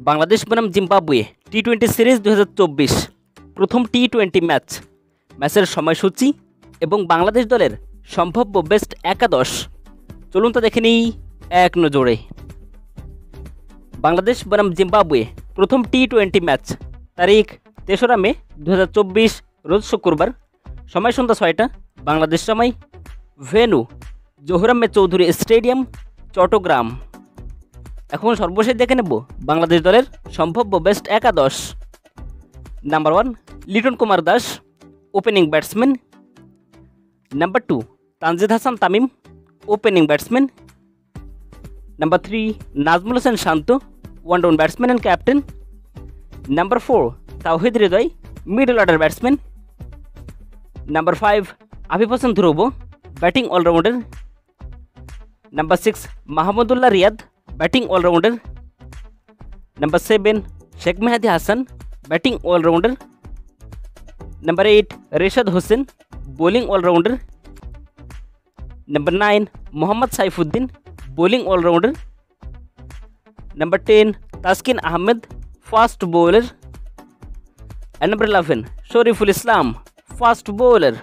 বাংলাদেশ বনাম Zimbabwe টি-20 series 2024 প্রথম টি-20 ম্যাচের সময়সূচি এবং বাংলাদেশ দলের সম্ভাব্য বেস্ট একাদশ চলুন তা দেখে নিই এক নজরে। বাংলাদেশ বনাম জিম্বাবুয়ে প্রথম টি-20 ম্যাচ তারিখ 3রা মে 2024 রোজ শুক্রবার, সময় সন্ধ্যা 6টা বাংলাদেশ সময়, ভেন্যু জহুর আহমেদ চৌধুরী স্টেডিয়াম, চট্টগ্রাম। এখন সর্বশেষ দেখে নেব বাংলাদেশ দলের সম্ভাব্য বেস্ট একাদশ। Number 1 Liton Kumar Das, opening batsman. Number 2 Tanzid Hasan Tamim, opening batsman. Number 3 Najmul Hossain Shanto, one down batsman and captain. Number 4 Towhid Hridoy, middle order batsman. Number 5 Afif Hossain Dhrubo, batting allrounder. Number 6 Mahmudullah Riyad, batting allrounder. Number 7 Sheikh Mehedi Hasan, batting allrounder. Number 8 Rishad Hossain, bowling allrounder. Number 9 Mohammad Saifuddin, bowling allrounder. Number 10 Taskin Ahmed, fast bowler. and number 11 Shoriful Islam, fast bowler.